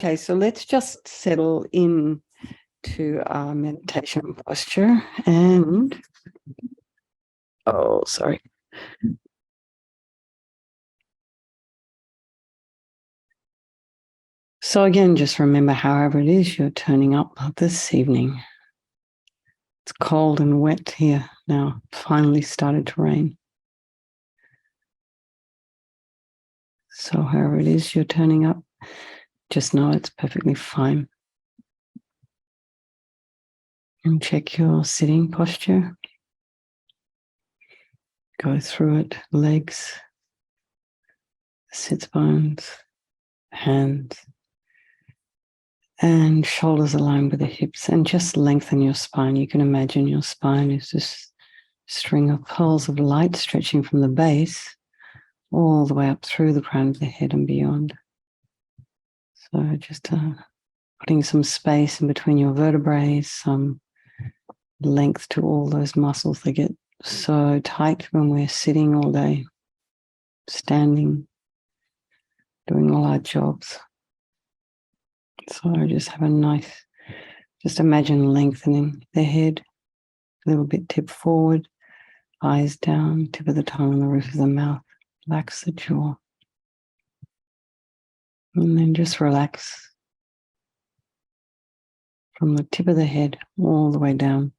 Okay, so let's just settle in to our meditation posture and, sorry. So again, just remember, however it is you're turning up this evening. It's cold and wet here now. Finally started to rain. So however it is you're turning up, just know it's perfectly fine. And check your sitting posture. Go through it, legs, sits bones, hands, and shoulders aligned with the hips, and just lengthen your spine. You can imagine your spine is this string of pearls of light stretching from the base all the way up through the crown of the head and beyond. So just putting some space in between your vertebrae, some length to all those muscles. They get so tight when we're sitting all day, standing, doing all our jobs. So just have a nice, just imagine lengthening the head, a little bit tip forward, eyes down, tip of the tongue on the roof of the mouth, relax the jaw. And then just relax from the tip of the head all the way down.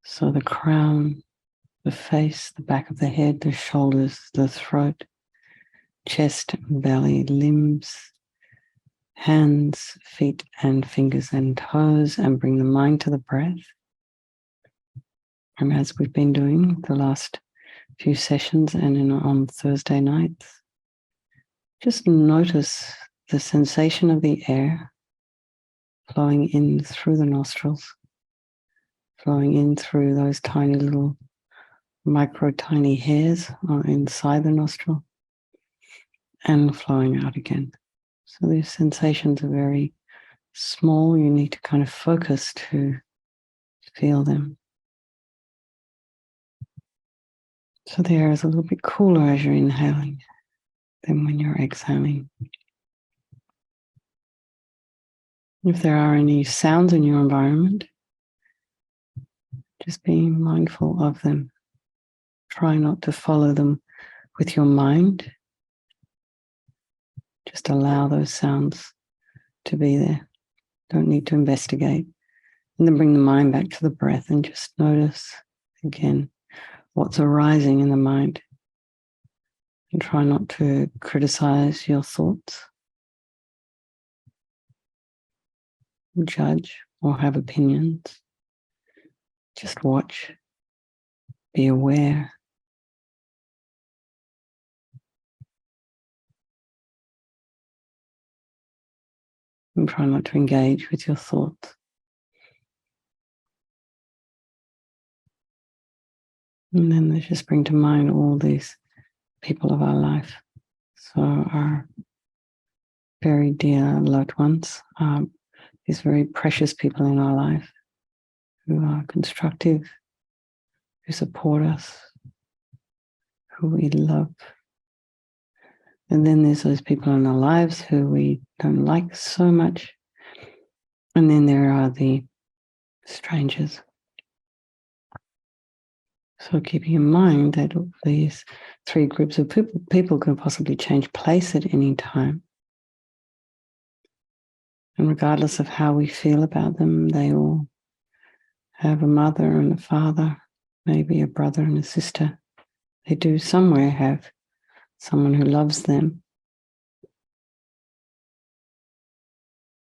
So the crown, the face, the back of the head, the shoulders, the throat, chest, belly, limbs, hands, feet, and fingers and toes, and bring the mind to the breath. And as we've been doing the last few sessions and on Thursday nights, just notice the sensation of the air flowing in through the nostrils, flowing in through those tiny little tiny hairs inside the nostril, and flowing out again. So these sensations are very small. You need to kind of focus to feel them. So the air is a little bit cooler as you're inhaling than when you're exhaling. If there are any sounds in your environment, just being mindful of them. Try not to follow them with your mind. Just allow those sounds to be there. Don't need to investigate. And then bring the mind back to the breath and just notice again what's arising in the mind. And try not to criticize your thoughts, judge, or have opinions. Just watch, be aware. And try not to engage with your thoughts. And then let's just bring to mind all these people of our life. So our very dear loved ones, these very precious people in our life who are constructive, who support us, who we love. And then there's those people in our lives who we don't like so much. And then there are the strangers. So keeping in mind that these three groups of people can possibly change place at any time. And regardless of how we feel about them, they all have a mother and a father, maybe a brother and a sister. They do somewhere have someone who loves them.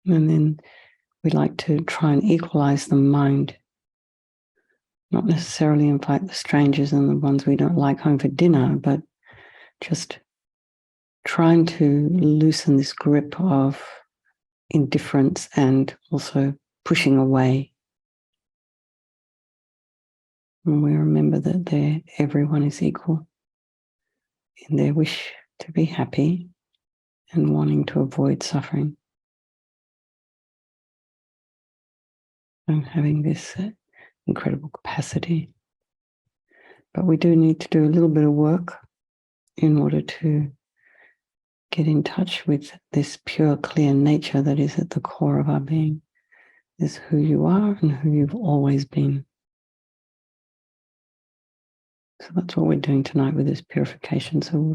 And then we like to try and equalize the mind. Not necessarily invite the strangers and the ones we don't like home for dinner, but just trying to loosen this grip of indifference and also pushing away. And we remember that everyone is equal in their wish to be happy and wanting to avoid suffering. And having this incredible capacity. But we do need to do a little bit of work in order to get in touch with this pure, clear nature that is at the core of our being, is who you are and who you've always been. So that's what we're doing tonight with this purification. So we'll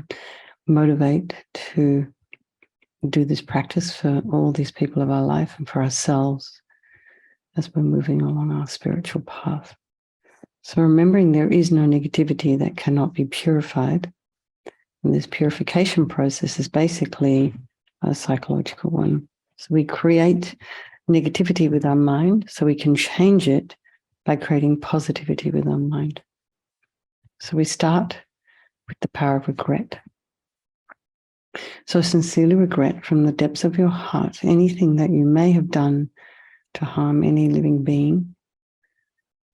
motivate to do this practice for all these people of our life and for ourselves as we're moving along our spiritual path. So remembering there is no negativity that cannot be purified. And this purification process is basically a psychological one. So we create negativity with our mind so we can change it by creating positivity with our mind. So we start with the power of regret. So sincerely regret from the depths of your heart anything that you may have done to harm any living being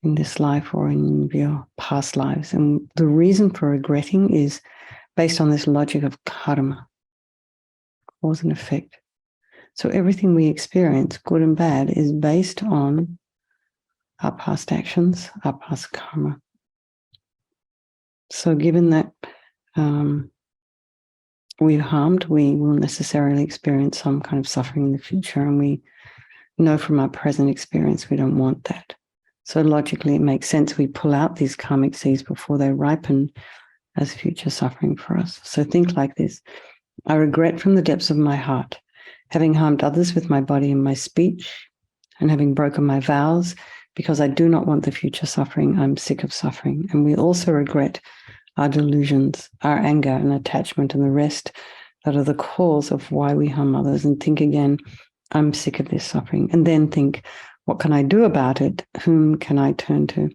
in this life or in your past lives. And the reason for regretting is based on this logic of karma, cause and effect. So everything we experience, good and bad, is based on our past actions, our past karma. So given that we're harmed, we will necessarily experience some kind of suffering in the future, and we know from our present experience we don't want that. So logically it makes sense we pull out these karmic seeds before they ripen as future suffering for us. So think like this: I regret from the depths of my heart having harmed others with my body and my speech, and having broken my vows, because I do not want the future suffering. I'm sick of suffering. And we also regret our delusions, our anger and attachment and the rest that are the cause of why we harm others, and think again, I'm sick of this suffering. And then think, what can I do about it? Whom can I turn to?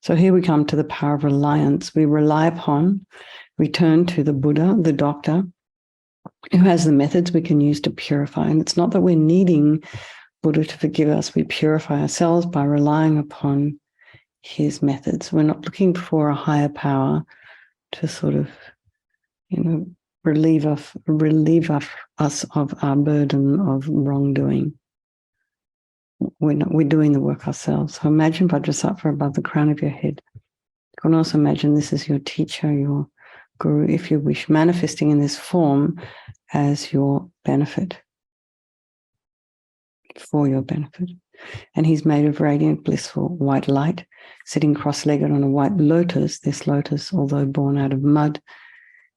So here we come to the power of reliance. We rely upon, we turn to the Buddha, the doctor, who has the methods we can use to purify. And it's not that we're needing Buddha to forgive us. We purify ourselves by relying upon his methods. We're not looking for a higher power to sort of, relieve us of our burden of wrongdoing. We're doing the work ourselves. So imagine Vajrasattva above the crown of your head. You can also imagine this is your teacher, your guru, if you wish, manifesting in this form as your benefit, for your benefit. And he's made of radiant, blissful white light, sitting cross-legged on a white lotus. This lotus, although born out of mud,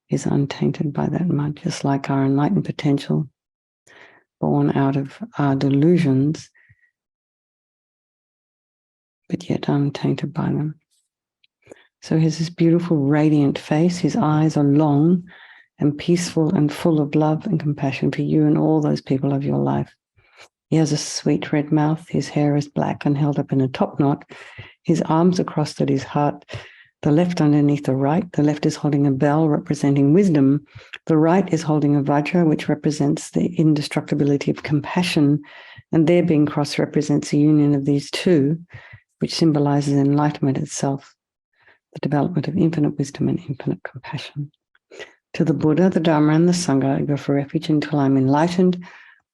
is untainted by that mud, just like our enlightened potential, born out of our delusions, but yet untainted by them. So he has this beautiful, radiant face. His eyes are long and peaceful and full of love and compassion for you and all those people of your life. He has a sweet red mouth. His hair is black and held up in a top knot. His arms are crossed at his heart, the left underneath the right. The left is holding a bell representing wisdom. The right is holding a vajra, which represents the indestructibility of compassion. And their being crossed represents the union of these two, which symbolizes enlightenment itself, the development of infinite wisdom and infinite compassion. To the Buddha, the Dharma, and the Sangha, I go for refuge until I'm enlightened.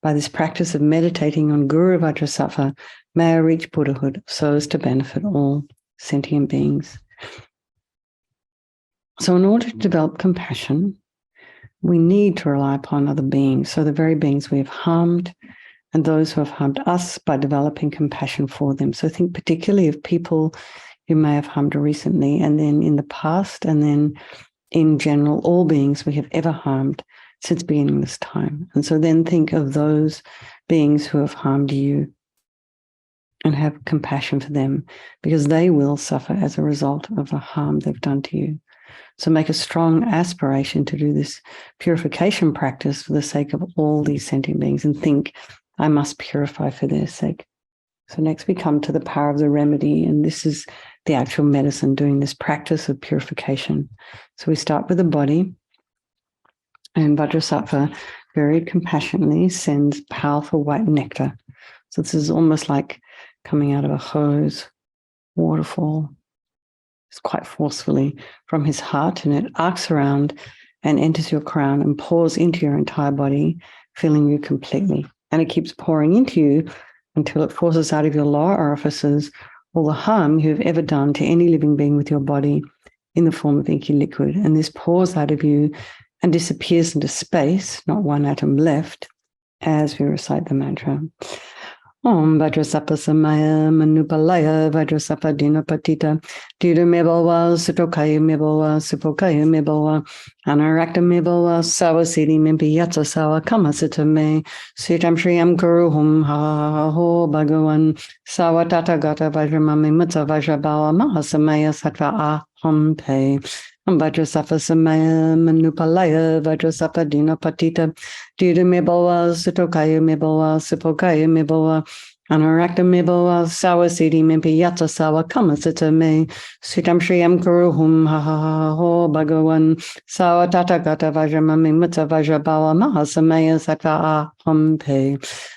By this practice of meditating on Guru Vajrasattva, may I reach Buddhahood so as to benefit all sentient beings. So in order to develop compassion, we need to rely upon other beings, so the very beings we have harmed and those who have harmed us, by developing compassion for them. So think particularly of people you may have harmed recently, and then in the past, and then in general, all beings we have ever harmed since beginning this time. And so then think of those beings who have harmed you and have compassion for them, because they will suffer as a result of the harm they've done to you. So make a strong aspiration to do this purification practice for the sake of all these sentient beings, and think, I must purify for their sake. So next we come to the power of the remedy, and this is the actual medicine, doing this practice of purification. So we start with the body, and Vajrasattva very compassionately sends powerful white nectar. So this is almost like coming out of a hose, waterfall. It's quite forcefully from his heart, and it arcs around and enters your crown and pours into your entire body, filling you completely. And it keeps pouring into you until it forces out of your lower orifices all the harm you have ever done to any living being with your body in the form of inky liquid. And this pours out of you and disappears into space, not one atom left, as we recite the mantra. Om Vajrasattva Samaya Manupalaya Vajrasattva Dinapatita Didamebova Sutokaya Mebova Supokaya Mebova Anarakta Mebova Sawasiti Mimpiyatsa Sawa Kamasita Me Sitam Shriyam Kuruhum Ha Ho Bhagavan Sawatata Gata Vajramami Mutsa Vajrabawa Mahasamaya Sattva Aham Pe Vajrasattva Samaya Manupalaya Vajrasattva Dinapatita Didamebova Sutokaya Mebova Supokaya Mebova Anarakta Mebova Sawasiti Mimpiyatsa Sawa Kamasita Me Sitam Shriyam Kuruhum Ha Ho Bhagavan Sawatata Gata Vajramami Mutsa Vajrabawa Mahasamaya Sattva Aham Pe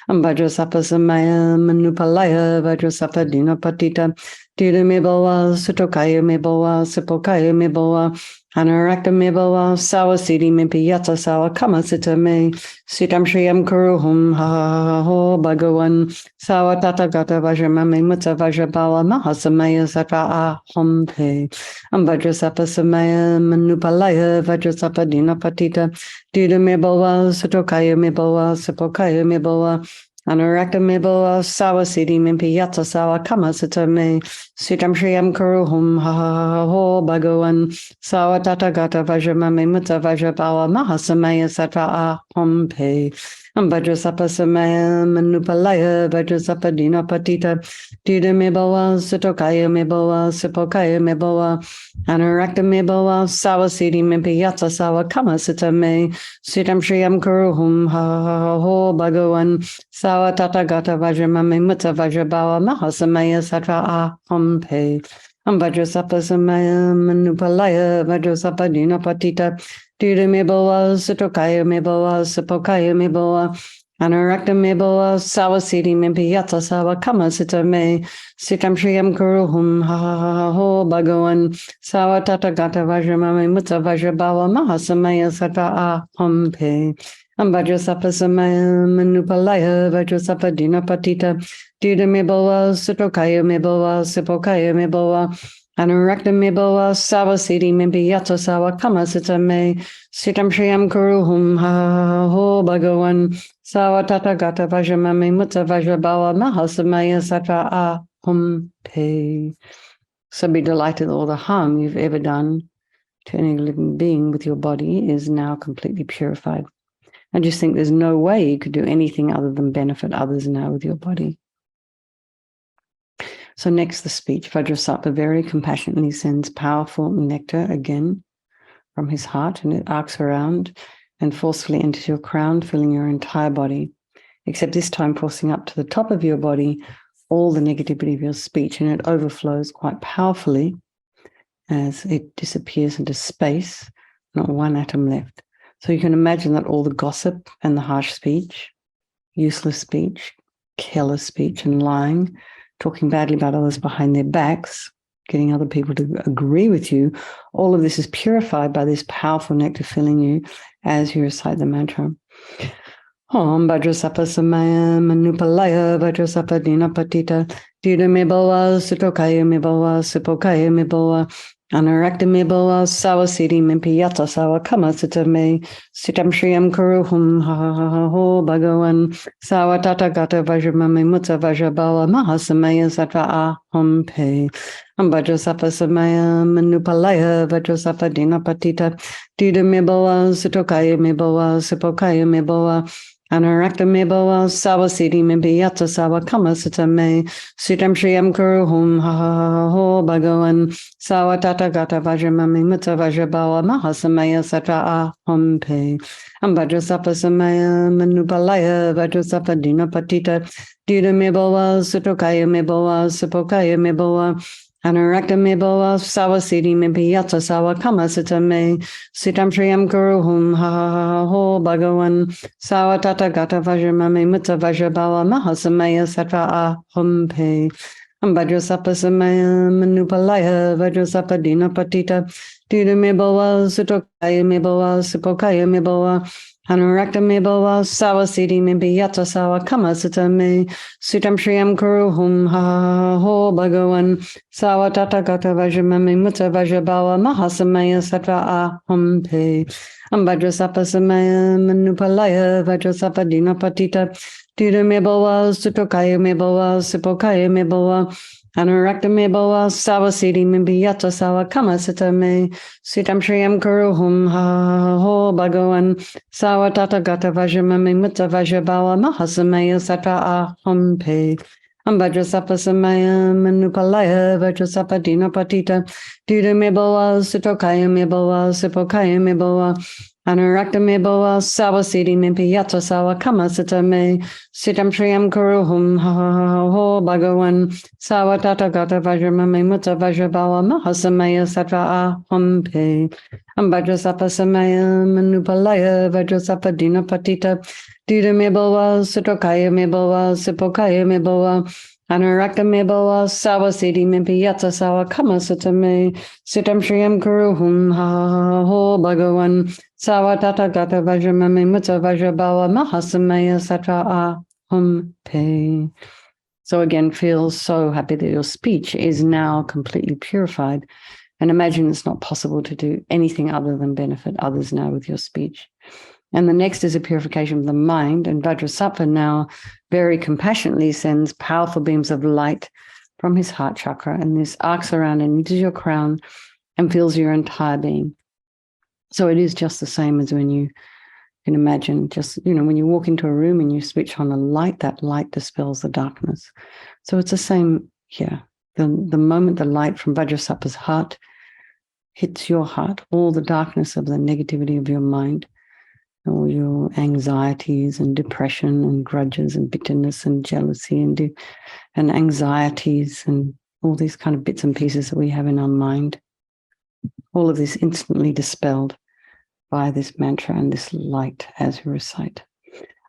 Vajrasattva Samaya Manupalaya Vajrasattva Dinapatita Didamebova Sutokaya Mebova Supokaya Mebova Anarakta Mebova Sawasiti Mimpiyatsa Sawa Kamasita Me Sitam Shriyam Kuruhum Ha Ho Bhagavan Sawatata Gata Vajramami Mutsa Vajrabawa Mahasamaya Sattva Aham Pe Vajrasattva Samaya Manupalaya Vajrasattva Dinapatita Didamebova Sutokaya Mebova Supokaya Mebova Anarakta Mebova Sawasiti Mimpiyatsa Sawa Kamasita Me Sitam Shriyam Kuruhum Ha Ho Bhagavan Sawatata Gata Vajramami Mutsa Vajrabawa Mahasamaya Sattva Aham Pe Vajrasattva Samaya Manupalaya Vajrasattva Dinapatita Didamebova Sutokaya Mebova Supokaya Mebova Anarakta Mebova Sawasiti Mimpiyatsa Sawa Kamasita Me Sitam Shriyam Kuruhum Ha Ho Bhagavan Sawatata Gata Vajramami Mutsa Vajrabawa Mahasamaya Sattva Aham Pe Vajrasattva Samaya Manupalaya Vajrasattva Dinapatita Didamebova Sutokaya Mebova Supokaya Mebova Anarakta Mebova Sawasiti Mimpiyatsa Sawa Kamasita Me Sitam Shriyam Kuruhum Ha Ho Bhagavan Sawatata Gata Vajramami Mutsa Vajrabawa Mahasamaya Sattva Aham Pe Vajrasattva Samaya Manupalaya Vajrasattva Dinapatita Didamebova Sutokaya Mebova Supokaya Mebova Anarakta Mebova Sawasiti Mimpiyatsa Sawa Kamasita Me Sitam Shriyam Kuruhum Ha Ho Bhagavan Sawatata Gata Vajramami Mutsa Vajrabawa Mahasamaya Sattva Aham Pe. So be delighted that all the harm you've ever done to any living being with your body is now completely purified. I just think there's no way you could do anything other than benefit others now with your body. So next, the speech. Vajrasattva very compassionately sends powerful nectar again from his heart, and it arcs around and forcefully enters your crown, filling your entire body, except this time forcing up to the top of your body all the negativity of your speech, and it overflows quite powerfully as it disappears into space, not one atom left. So you can imagine that all the gossip and the harsh speech, useless speech, careless speech, and lying, talking badly about others behind their backs, getting other people to agree with you, all of this is purified by this powerful nectar filling you as you recite the mantra. Om Vajrasattva Samaya Manupalaya Vajrasattva Dinapatita Didamebova Sutokaya Mebova Supokaya Mebova Anarakta Mebova Sawasiti Mimpiyatsa Sawa Kamasita Me Sitam Shriyam Kuruhum Ha Ho Bhagavan Sawatata Gata Vajramami Mutsa Vajrabawa Mahasamaya Sattva Aham Pe Vajrasattva Samaya Manupalaya Vajrasattva Dinapatita Didamebova Sutokaya Mebova Supokaya Mebova Anarakta Mebova Sawasiti Mimpiyatsa Sawa Kamasita Me Sitam Shriyam Kuruhum Ha Ho Bhagavan Sawatata Gata Vajramami Mutsa Vajrabawa Mahasamaya Sattva Aham Pe Vajrasattva Samaya Manupalaya Vajrasattva Dinapatita Didamebova Sutokaya Mebova Supokaya Mebova Anarakta Mebova Sawasiti Mimpiyatsa Sawa Kamasita Me Sitam Shriyam Kuruhum Ha Ho Bhagavan Sawatata Gata Vajramami Mutsa Vajrabawa Mahasamaya Sattva Aham Pe Vajrasattva Samaya Manupalaya Vajrasattva Dinapatita Didamebova Sutokaya Mebova Supokaya Mebova Anurakta me bhava sawa siddhi me biyata sawa kama sita me sutam shriyam kuruhum ha ho bhagavan sawa tata gata vajrama me mutta vajrabhava mahasamaya sattva aham pe Vajrasattva samaya manupalaya Vajrasattva dinapatita Tira me bhava sutokaya me bhava sipokaya me bhava Anurakta me bhava sawa siddhi me biyata sawa kama sita me sutam shriyam kuruhum ha ho bhagavan Sawa tata gata vajramami mutta vajrabhava mahasamaya sattva aham pe Vajrasattva samaya manupalaya Vajrasattva dinapatita Tira me bhava sutokaya me bhava sipokaya me bhava Anurakta me bhava sawa siddhi me piyata sawa kama sita me sitam shriyam kuruhum ha ho bhagavan sawa tata gata vajramami mutta vajrabhava mahasamaya sattva aham pe Vajrasattva samaya manupalaya Vajrasattva dinapatita Tira me bhava sutokaya me bhava sipokaya me bhava Anurakta me bhava sawa siddhi me piyata sawa kama sita me sitam shriyam kuruhum ha ho bhagavan sawa tata gata vajramami mutta vajrabhava mahasamaya sattva aham pe. So again, feel so happy that your speech is now completely purified. And imagine it's not possible to do anything other than benefit others now with your speech. And the next is a purification of the mind. And Vajrasattva now very compassionately sends powerful beams of light from his heart chakra. And this arcs around and into your crown and fills your entire being. So it is just the same as when you can imagine just, when you walk into a room and you switch on a light, that light dispels the darkness. So it's the same here. The moment the light from Vajrasattva's heart hits your heart, all the darkness of the negativity of your mind, all your anxieties and depression and grudges and bitterness and jealousy and anxieties and all these kind of bits and pieces that we have in our mind, all of this instantly dispelled by this mantra and this light as we recite.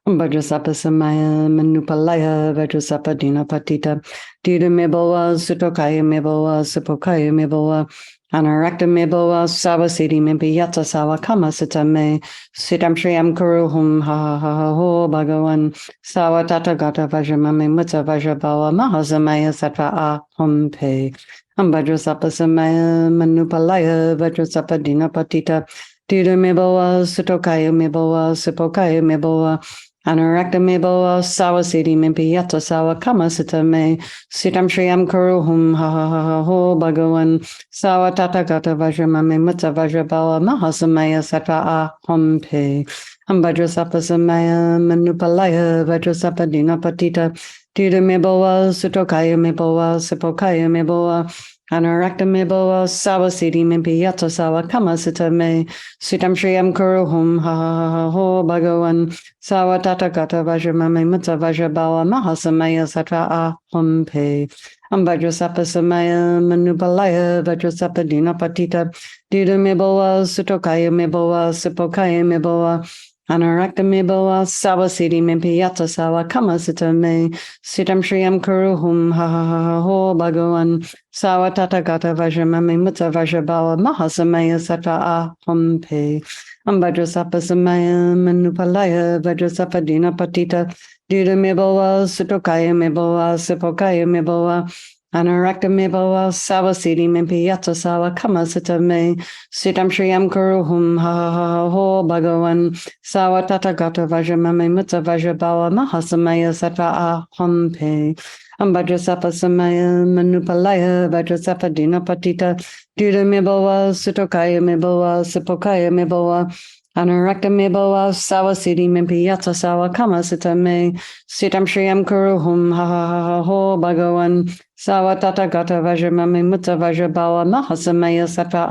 Vajrasattva samaya manupalaya Vajrasattva dinapatita Tira me bhava sutokaya me bhava sipokaya me bhava Anurakta me bhava sawa siddhi me piyata sawa kama sita me sitam shriyam kuruhum ha ho bhagavan sawa tata gata vajramami mutta vajrabhava mahasamaya sattva aham pe Vajrasattva samaya manupalaya Vajrasattva dinapatita Tira me bhava sutokaya me bhava sipokaya me bhava Anurakta me bhava sawa siddhi me piyata sawa kama sita me sitam shriyam kuruhum ha ho bhagavan sawa tata gata vajramami mutta vajrabhava mahasamaya sattva aham pe Vajrasattva samaya manupalaya Vajrasattva dinapatita Tira me bhava sutokaya me bhava sipokaya me bhava Anurakta me bhava sawa siddhi me piyata sawa kama sita me sitam shriyam kuruhum ha ho bhagavan sawa tata gata vajramami mutta vajrabhava mahasamaya sattva aham pe Vajrasattva samaya manupalaya Vajrasattva dinapatita Tira me bhava sutokaya me bhava sipokaya me bhava Anurakta me bhava sawa siddhi me piyata sawa kama sita me sitam shriyam kuruhum ha ho bhagavan sawa tata gata vajramami mutta vajrabhava mahasamaya sattva aham pe Vajrasattva samaya manupalaya Vajrasattva dinapatita Tira me bhava sutokaya me bhava sipokaya me bhava Anurakta me bhava sawa siddhi me piyata sawa kama sita me sitam shriyam kuruhum ha ho bhagavan sawa tata gata vajramami mutta vajrabhava mahasamaya sattva aham pe Vajrasattva samaya manupalaya Vajrasattva dinapatita Tira me bhava sutokaya me bhava sipokaya me bhava Anurakta me bhava sawa siddhi me piyata sawa kama sita me sitam shriyam kuruhum ha ho bhagavan sawa tata gata vajramami mutta vajrabhava mahasamaya sattva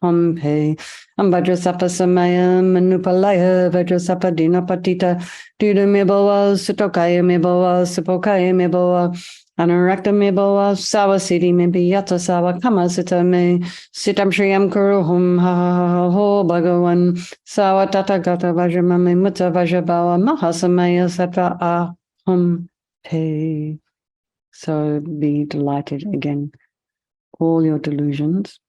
aham pe Vajrasattva samaya manupalaya Vajrasattva dinapatita Tira me bhava sutokaya me bhava sipokaya me bhava Anurakta me bhava sawa siddhi me piyata sawa kama sita me sitam shriyam kuruhum ha ho bhagavan sawa tata gata vajramami mutta vajrabhava mahasamaya sattva aham pe. So be delighted again. All your delusions,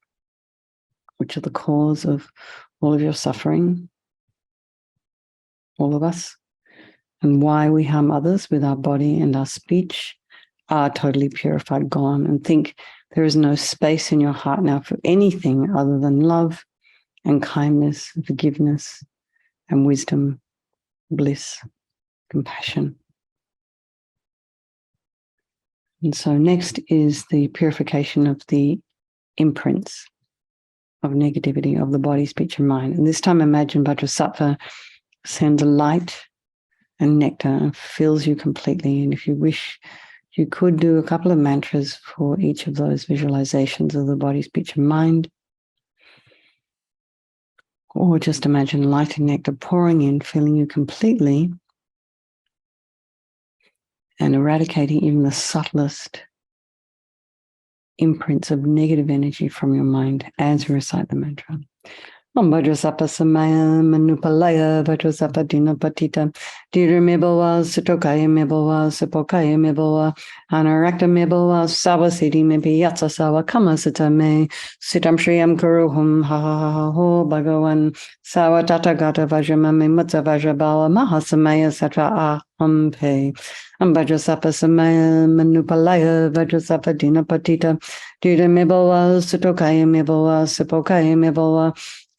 which are the cause of all of your suffering, all of us, and why we harm others with our body and our speech are totally purified, gone. And think there is no space in your heart now for anything other than love and kindness, forgiveness and wisdom, bliss, compassion. And so next is the purification of the imprints of negativity of the body, speech, and mind. And this time imagine Vajrasattva sends light and nectar and fills you completely. And if you wish, you could do a couple of mantras for each of those visualizations of the body, speech, and mind. Or just imagine light and nectar pouring in, filling you completely, and eradicating even the subtlest imprints of negative energy from your mind as you recite the mantra. Om Vajrasattva Samaya Manupalaya Vajrasattva Dinapatita Dhiramebawa Sutokaya Mebawa Supokaya Mebawa Anarakta Mebawa Sawasiti Mebi Yatsa Sawa Kamasita Me Sitam Shriyam Kuruhum Ha Ha Ha Ho Bhagavan Sawa Tatagata Vajramame Mutsa Vajrabawa Mahasamaya Satra Aham Pe Om Vajrasattva Samaya Manupalaya Vajrasattva Dinapatita Dhiramebawa Sutokaya Mebawa Supokaya Mebawa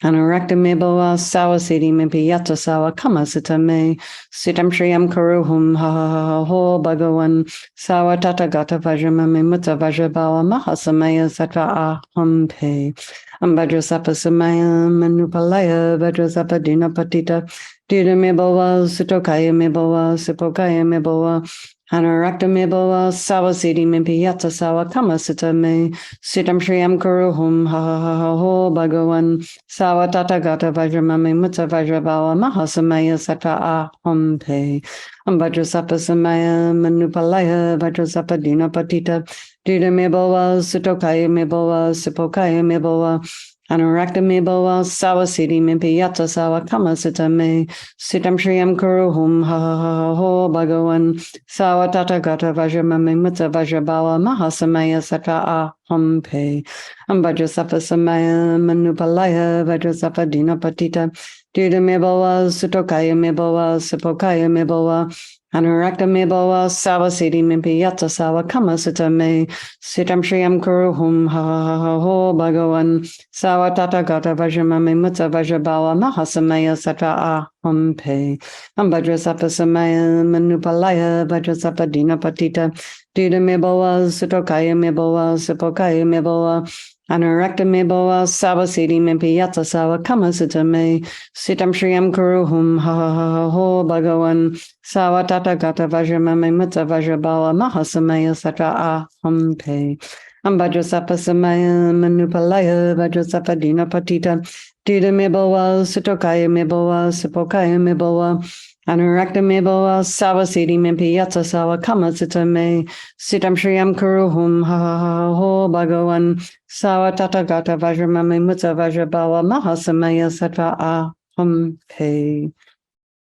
Anarakta Mebawa Sawasiti Mebi Yatsa Sawa Kamasita Me Sitam Shriyam Kuruhum Ha Ha Ha Ho Bhagavan Sawa Tatagata Vajramame Mutta Vajrabawa Mahasamaya Satra Aham Pe Om Vajrasattva Samaya Manupalaya Vajrasattva Dinapatita Dhiramebawa Sutokaya Mebawa Supokaya Mebawa Anarakta Mebawa Sawasiti Mebi Yatsa Sawa Kamasita Me Sitam Shriyam Kuruhum Ha Ha Ha Ho Bhagavan Sawa Tatagata Vajramame Mutta Vajrabawa Mahasamaya Satra Aham Pe Om Vajrasattva Samaya Manupalaya Vajrasattva Dinapatita Dhiramebawa Sutokaya Mebawa Supokaya Mebawa Anarakta Mebawa Sawasiti Mebi Yatsa Sawa Kamasita Me Sitam Shriyam Kuruhum Ha Ha Ha Ho Bhagavan Sawa Tatagata Vajramame Mutta Vajrabawa Mahasamaya Satra Aham Pe Om Vajrasattva Samaya Manupalaya Vajrasattva Dinapatita Dhiramebawa Sutokaya Mebawa Supokaya Mebawa Anarakta Mebawa Sawasiti Mebi Yatsa Sawa Kamasita Me Sitam Shriyam Kuruhum Ha Ha Ha Ho Bhagavan Sawa Tatagata Vajramame Mutta Vajrabawa Mahasamaya Satra Aham Pe Om Vajrasattva Samaya Manupalaya Vajrasattva Dinapatita Dhiramebawa Sutokaya Mebawa Supokaya Mebawa Anarakta Mebawa Sawasiti Mebi Yatsa Sawa Kamasita Me Sitam Shriyam Kuruhum Ha Ha Ha Ho Bhagavan Sawa Tatagata Vajramame Mutta Vajrabawa Mahasamaya Satra Aham Pe Om Vajrasattva Samaya Manupalaya Vajrasattva Dinapatita Dhiramebawa Sutokaya Mebawa Supokaya Mebawa Anarakta Mebawa Sawasiti Mebi Yatsa Sawa Kamasita Me Sitam Shriyam Kuruhum Ha Ha Ha Ho Bhagavan Sawa Tatagata Vajramame Mutta Vajrabawa Mahasamaya Satra Aham Pe.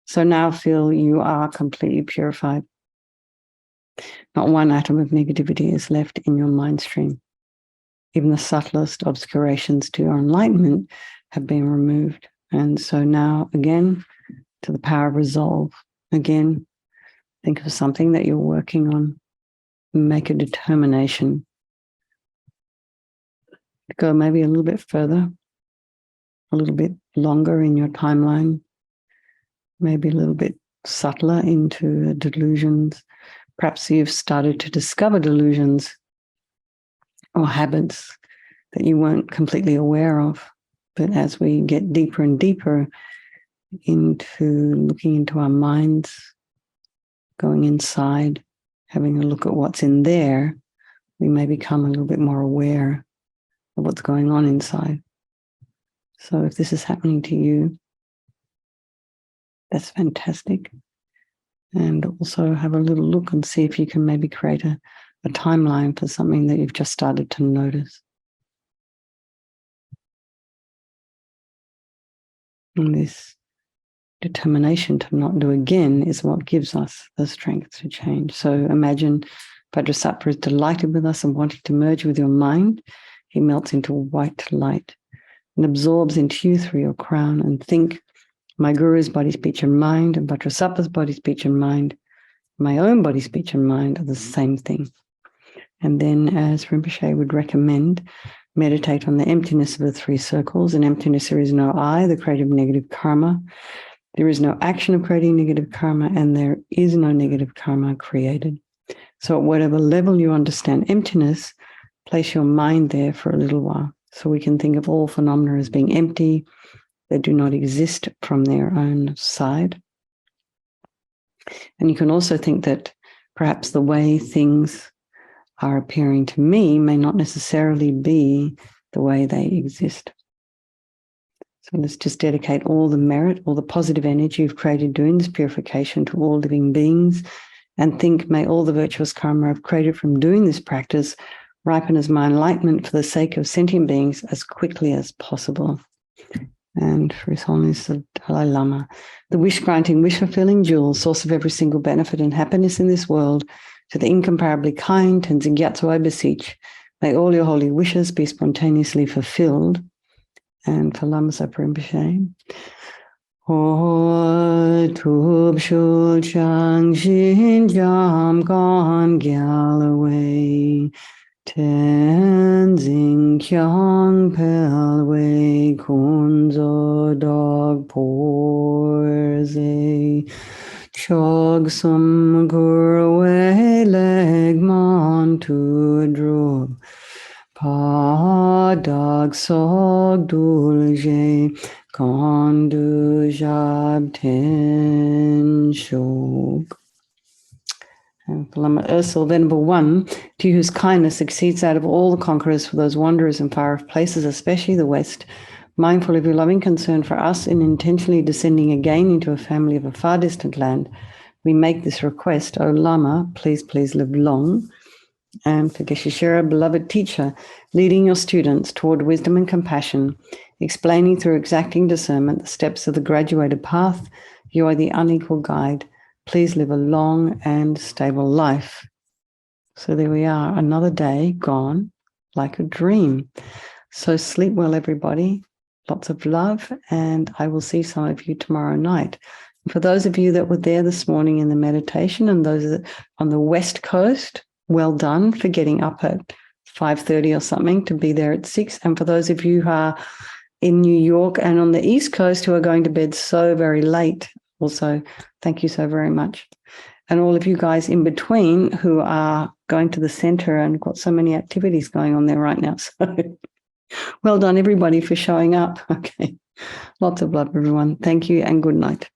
So now feel you are completely purified. Not one atom of negativity is left in your mind stream. Even the subtlest obscurations to your enlightenment have been removed. And so now again, to the power of resolve. Again, think of something that you're working on. Make a determination. Go maybe a little bit further, a little bit longer in your timeline, maybe a little bit subtler into delusions. Perhaps you've started to discover delusions or habits that you weren't completely aware of. But as we get deeper and deeper into looking into our minds, going inside, having a look at what's in there, we may become a little bit more aware of what's going on inside. So if this is happening to you, that's fantastic. And also have a little look and see if you can maybe create a timeline for something that you've just started to notice. And this determination to not do again is what gives us the strength to change. So imagine Vajrasattva is delighted with us and wanting to merge with your mind. He melts into white light and absorbs into you through your crown, and think my guru's body, speech, and mind, and Vajrasattva's body, speech, and mind, my own body, speech, and mind are the same thing. And then, as Rinpoche would recommend, meditate on the emptiness of the three circles. In emptiness, there is no I, the creative negative karma. There is no action of creating negative karma, and there is no negative karma created. So at whatever level you understand emptiness, place your mind there for a little while. So we can think of all phenomena as being empty. They do not exist from their own side. And you can also think that perhaps the way things are appearing to me may not necessarily be the way they exist. So let's just dedicate all the merit, all the positive energy you've created doing this purification to all living beings, and think, may all the virtuous karma I've created from doing this practice ripen as my enlightenment for the sake of sentient beings as quickly as possible. And for His Holiness the Dalai Lama, the wish-granting, wish-fulfilling jewel, source of every single benefit and happiness in this world, to the incomparably kind Tenzin Gyatso I beseech, may all your holy wishes be spontaneously fulfilled. And for Lama Zopa Rinpoche, Ho Tub Shul Chang Shin Jam Gan Galloway, Tenzin Kyang Pelway Kunzo Dog Porze, Chog Sum Gurway Leg Man to Draw. Pa dag sog dulje kondu jab ten shog. And for Lama Ursul, Venerable One, to you whose kindness exceeds that of all the conquerors for those wanderers in far-off places, especially the West, mindful of your loving concern for us in intentionally descending again into a family of a far distant land, we make this request. O Lama, please, please live long. And for Geshe-Shera, beloved teacher, leading your students toward wisdom and compassion, explaining through exacting discernment the steps of the graduated path, you are the unequal guide. Please live a long and stable life. So there we are, another day gone like a dream. So sleep well, everybody. Lots of love, and I will see some of you tomorrow night. For those of you that were there this morning in the meditation, and those that on the West Coast, well done for getting up at 5:30 or something to be there at 6. And for those of you who are in New York and on the East Coast who are going to bed so very late, also, thank you so very much. And all of you guys in between who are going to the center and got so many activities going on there right now. So well done, everybody, for showing up. Okay. Lots of love, everyone. Thank you and good night.